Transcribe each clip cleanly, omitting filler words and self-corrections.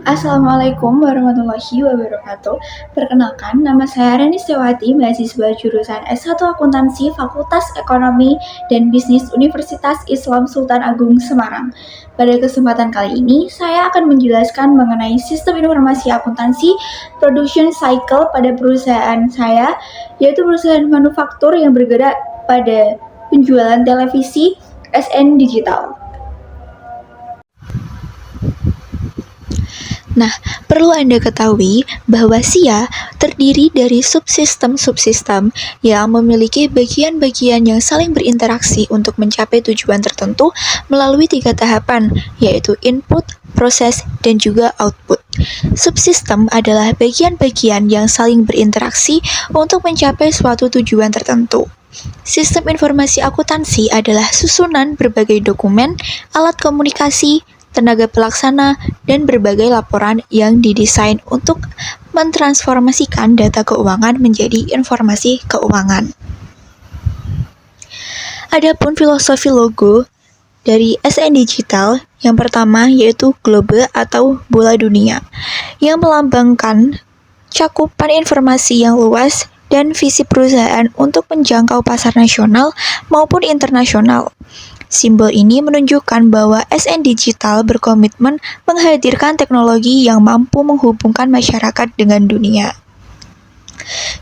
Assalamualaikum warahmatullahi wabarakatuh. Perkenalkan, nama saya Reni Setiawati, mahasiswa jurusan S1 Akuntansi Fakultas Ekonomi dan Bisnis Universitas Islam Sultan Agung Semarang. Pada kesempatan kali ini, saya akan menjelaskan mengenai sistem informasi akuntansi production cycle pada perusahaan saya, yaitu perusahaan manufaktur yang bergerak pada penjualan televisi SN Digital. Nah, perlu Anda ketahui bahwa SIA terdiri dari subsistem-subsistem yang memiliki bagian-bagian yang saling berinteraksi untuk mencapai tujuan tertentu melalui 3 tahapan, yaitu input, proses, dan juga output. Subsistem adalah bagian-bagian yang saling berinteraksi untuk mencapai suatu tujuan tertentu. Sistem informasi akuntansi adalah susunan berbagai dokumen, alat komunikasi, tenaga pelaksana, dan berbagai laporan yang didesain untuk mentransformasikan data keuangan menjadi informasi keuangan. Adapun filosofi logo dari SN Digital, yang pertama yaitu globe atau bola dunia, yang melambangkan cakupan informasi yang luas dan visi perusahaan untuk menjangkau pasar nasional maupun internasional. Simbol ini menunjukkan bahwa SN Digital berkomitmen menghadirkan teknologi yang mampu menghubungkan masyarakat dengan dunia.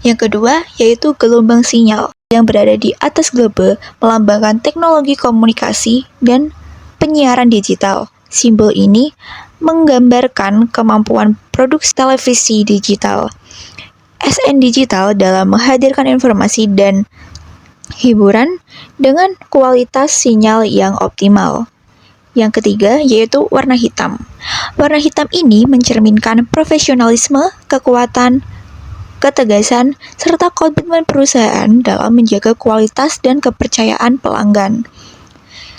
Yang kedua, yaitu gelombang sinyal yang berada di atas globe melambangkan teknologi komunikasi dan penyiaran digital. Simbol ini menggambarkan kemampuan produksi televisi digital. SN Digital dalam menghadirkan informasi dan hiburan dengan kualitas sinyal yang optimal. Yang ketiga, yaitu warna hitam. Warna hitam ini mencerminkan profesionalisme, kekuatan, ketegasan, serta komitmen perusahaan dalam menjaga kualitas dan kepercayaan pelanggan.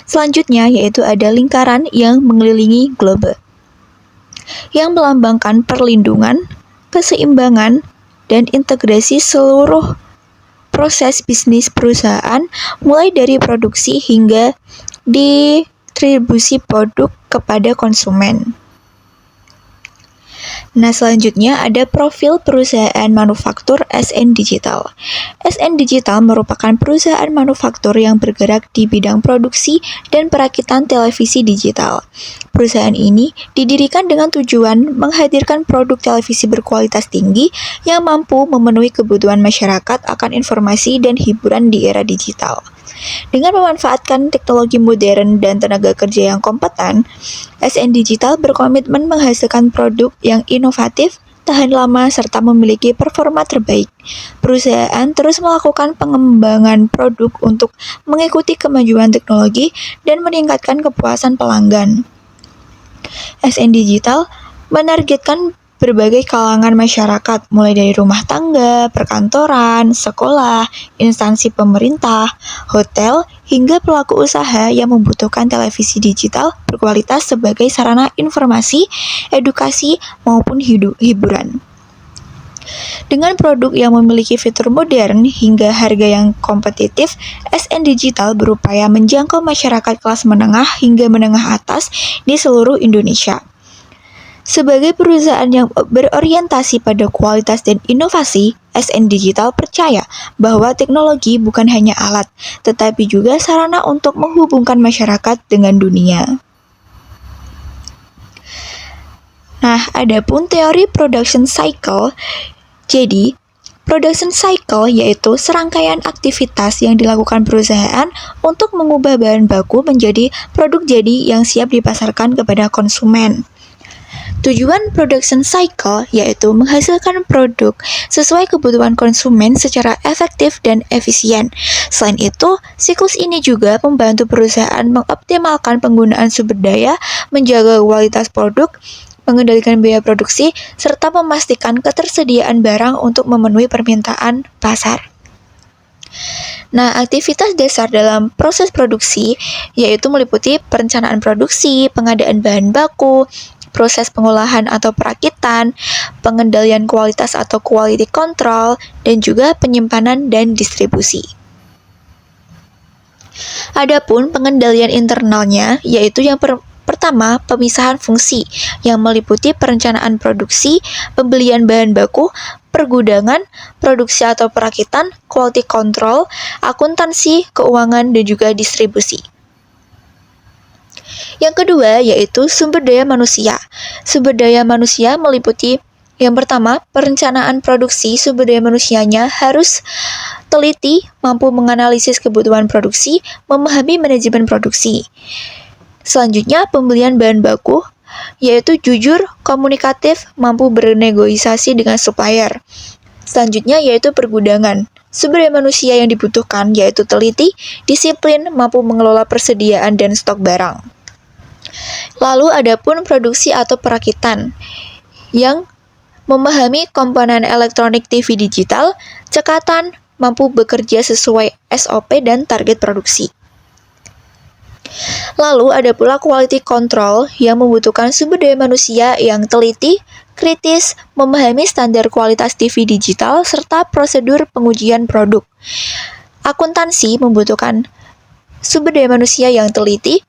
Selanjutnya, yaitu ada lingkaran yang mengelilingi globe, yang melambangkan perlindungan, keseimbangan, dan integrasi seluruh proses bisnis perusahaan, mulai dari produksi hingga distribusi produk kepada konsumen. Nah, selanjutnya ada profil perusahaan manufaktur SN Digital. SN Digital merupakan perusahaan manufaktur yang bergerak di bidang produksi dan perakitan televisi digital. Perusahaan ini didirikan dengan tujuan menghadirkan produk televisi berkualitas tinggi yang mampu memenuhi kebutuhan masyarakat akan informasi dan hiburan di era digital. Dengan memanfaatkan teknologi modern dan tenaga kerja yang kompeten, SN Digital berkomitmen menghasilkan produk yang inovatif, tahan lama, serta memiliki performa terbaik. Perusahaan terus melakukan pengembangan produk untuk mengikuti kemajuan teknologi dan meningkatkan kepuasan pelanggan. SN Digital menargetkan berbagai kalangan masyarakat, mulai dari rumah tangga, perkantoran, sekolah, instansi pemerintah, hotel, hingga pelaku usaha yang membutuhkan televisi digital berkualitas sebagai sarana informasi, edukasi, maupun hiburan. Dengan produk yang memiliki fitur modern hingga harga yang kompetitif, SN Digital berupaya menjangkau masyarakat kelas menengah hingga menengah atas di seluruh Indonesia. Sebagai perusahaan yang berorientasi pada kualitas dan inovasi, SN Digital percaya bahwa teknologi bukan hanya alat, tetapi juga sarana untuk menghubungkan masyarakat dengan dunia. Nah, adapun teori production cycle, jadi production cycle yaitu serangkaian aktivitas yang dilakukan perusahaan untuk mengubah bahan baku menjadi produk jadi yang siap dipasarkan kepada konsumen. Tujuan production cycle yaitu menghasilkan produk sesuai kebutuhan konsumen secara efektif dan efisien. Selain itu, siklus ini juga membantu perusahaan mengoptimalkan penggunaan sumber daya, menjaga kualitas produk, mengendalikan biaya produksi, serta memastikan ketersediaan barang untuk memenuhi permintaan pasar. Nah, aktivitas dasar dalam proses produksi yaitu meliputi perencanaan produksi, pengadaan bahan baku, proses pengolahan atau perakitan, pengendalian kualitas atau quality control, dan juga penyimpanan dan distribusi. Adapun pengendalian internalnya, yaitu yang Pertama, pemisahan fungsi yang meliputi perencanaan produksi, pembelian bahan baku, pergudangan, produksi atau perakitan, quality control, akuntansi, keuangan, dan juga distribusi. Yang kedua yaitu sumber daya manusia. Sumber daya manusia meliputi yang pertama, perencanaan produksi. Sumber daya manusianya harus teliti, mampu menganalisis kebutuhan produksi, memahami manajemen produksi. Selanjutnya, pembelian bahan baku, yaitu jujur, komunikatif, mampu bernegosiasi dengan supplier. Selanjutnya, yaitu pergudangan. Sumber daya manusia yang dibutuhkan yaitu teliti, disiplin, mampu mengelola persediaan dan stok barang. Lalu adapun produksi atau perakitan, yang memahami komponen elektronik TV digital, cekatan, mampu bekerja sesuai SOP dan target produksi. Lalu ada pula quality control yang membutuhkan sumber daya manusia yang teliti, kritis, memahami standar kualitas TV digital, serta prosedur pengujian produk. Akuntansi membutuhkan sumber daya manusia yang teliti,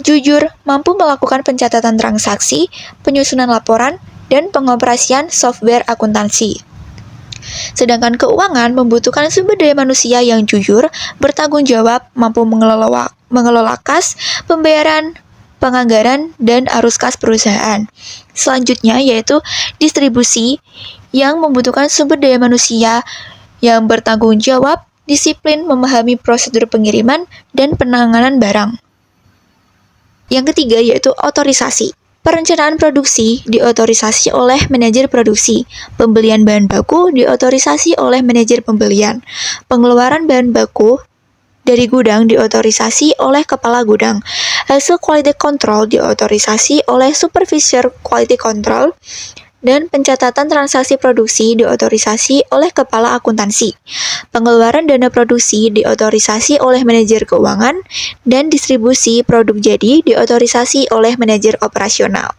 jujur, mampu melakukan pencatatan transaksi, penyusunan laporan, dan pengoperasian software akuntansi. Sedangkan keuangan membutuhkan sumber daya manusia yang jujur, bertanggung jawab, mampu mengelola kas, pembayaran, penganggaran, dan arus kas perusahaan. Selanjutnya yaitu distribusi yang membutuhkan sumber daya manusia yang bertanggung jawab, disiplin, memahami prosedur pengiriman, dan penanganan barang. Yang ketiga yaitu otorisasi. Perencanaan produksi diotorisasi oleh manajer produksi, pembelian bahan baku diotorisasi oleh manajer pembelian, pengeluaran bahan baku dari gudang diotorisasi oleh kepala gudang, hasil quality control diotorisasi oleh supervisor quality control, dan pencatatan transaksi produksi diotorisasi oleh kepala akuntansi. Pengeluaran dana produksi diotorisasi oleh manajer keuangan, dan distribusi produk jadi diotorisasi oleh manajer operasional.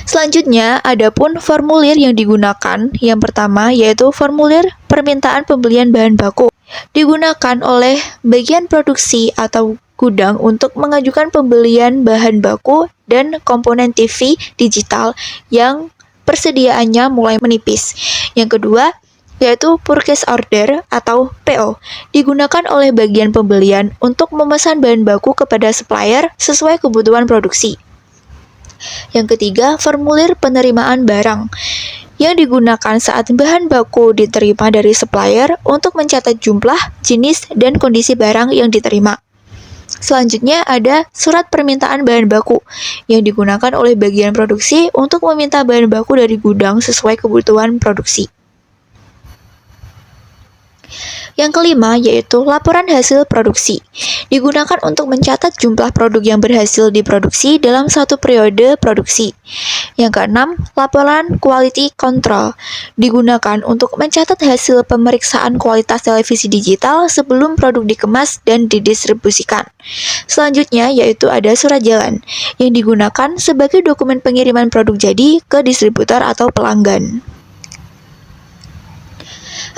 Selanjutnya, adapun formulir yang digunakan. Yang pertama yaitu formulir permintaan pembelian bahan baku. Digunakan oleh bagian produksi atau gudang untuk mengajukan pembelian bahan baku dan komponen TV digital yang persediaannya mulai menipis. Yang kedua, yaitu purchase order atau PO, digunakan oleh bagian pembelian untuk memesan bahan baku kepada supplier sesuai kebutuhan produksi. Yang ketiga, formulir penerimaan barang yang digunakan saat bahan baku diterima dari supplier untuk mencatat jumlah, jenis, dan kondisi barang yang diterima. Selanjutnya ada surat permintaan bahan baku yang digunakan oleh bagian produksi untuk meminta bahan baku dari gudang sesuai kebutuhan produksi. Yang kelima yaitu laporan hasil produksi. Digunakan untuk mencatat jumlah produk yang berhasil diproduksi dalam satu periode produksi. Yang keenam, laporan quality control. Digunakan untuk mencatat hasil pemeriksaan kualitas televisi digital sebelum produk dikemas dan didistribusikan. Selanjutnya yaitu ada surat jalan yang digunakan sebagai dokumen pengiriman produk jadi ke distributor atau pelanggan.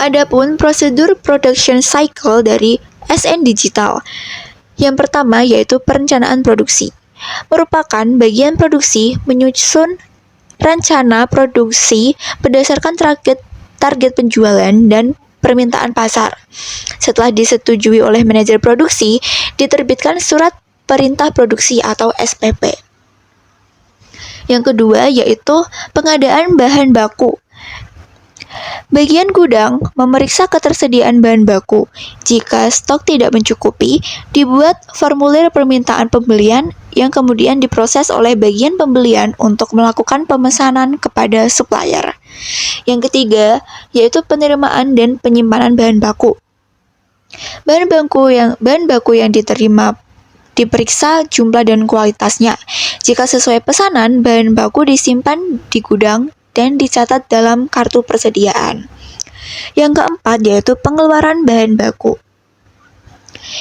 Adapun prosedur production cycle dari SN Digital. Yang pertama yaitu perencanaan produksi. Merupakan bagian produksi menyusun rencana produksi berdasarkan target penjualan dan permintaan pasar. Setelah disetujui oleh manajer produksi, diterbitkan surat perintah produksi atau SPP. Yang kedua yaitu pengadaan bahan baku. Bagian gudang memeriksa ketersediaan bahan baku. Jika stok tidak mencukupi, dibuat formulir permintaan pembelian yang kemudian diproses oleh bagian pembelian untuk melakukan pemesanan kepada supplier. Yang ketiga, yaitu penerimaan dan penyimpanan bahan baku. Bahan baku yang diterima diperiksa jumlah dan kualitasnya. Jika sesuai pesanan, bahan baku disimpan di gudang dan dicatat dalam kartu persediaan. Yang keempat yaitu pengeluaran bahan baku.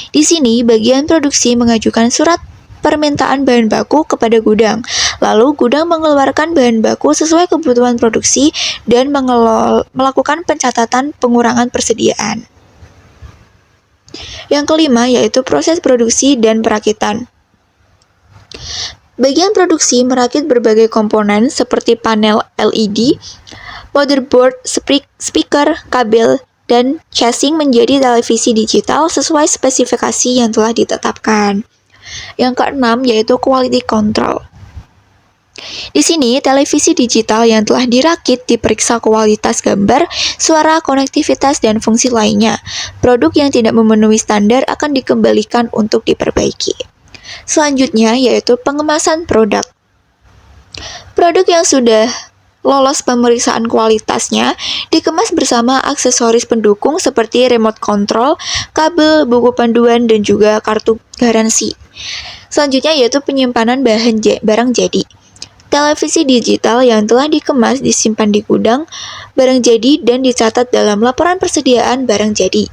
Di sini bagian produksi mengajukan surat permintaan bahan baku kepada gudang. Lalu gudang mengeluarkan bahan baku sesuai kebutuhan produksi dan melakukan pencatatan pengurangan persediaan. Yang kelima yaitu proses produksi dan perakitan. Bagian produksi merakit berbagai komponen seperti panel LED, motherboard, speaker, kabel, dan chassis menjadi televisi digital sesuai spesifikasi yang telah ditetapkan. Yang keenam yaitu quality control. Di sini, televisi digital yang telah dirakit diperiksa kualitas gambar, suara, konektivitas, dan fungsi lainnya. Produk yang tidak memenuhi standar akan dikembalikan untuk diperbaiki. Selanjutnya yaitu pengemasan produk. Produk yang sudah lolos pemeriksaan kualitasnya dikemas bersama aksesoris pendukung seperti remote control, kabel, buku panduan, dan juga kartu garansi. Selanjutnya yaitu penyimpanan barang jadi. Televisi digital yang telah dikemas disimpan di gudang barang jadi dan dicatat dalam laporan persediaan barang jadi.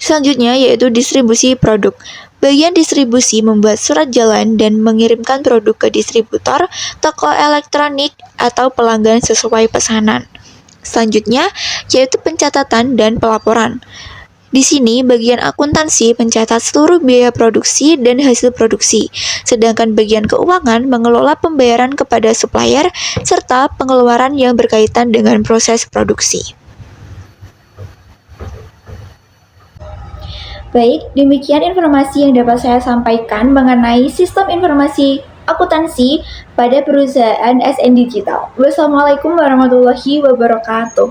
Selanjutnya yaitu distribusi produk. Bagian distribusi membuat surat jalan dan mengirimkan produk ke distributor, toko elektronik, atau pelanggan sesuai pesanan. Selanjutnya yaitu pencatatan dan pelaporan. Di sini, bagian akuntansi mencatat seluruh biaya produksi dan hasil produksi, sedangkan bagian keuangan mengelola pembayaran kepada supplier serta pengeluaran yang berkaitan dengan proses produksi. Baik, demikian informasi yang dapat saya sampaikan mengenai sistem informasi akuntansi pada perusahaan SN Digital. Wassalamualaikum warahmatullahi wabarakatuh.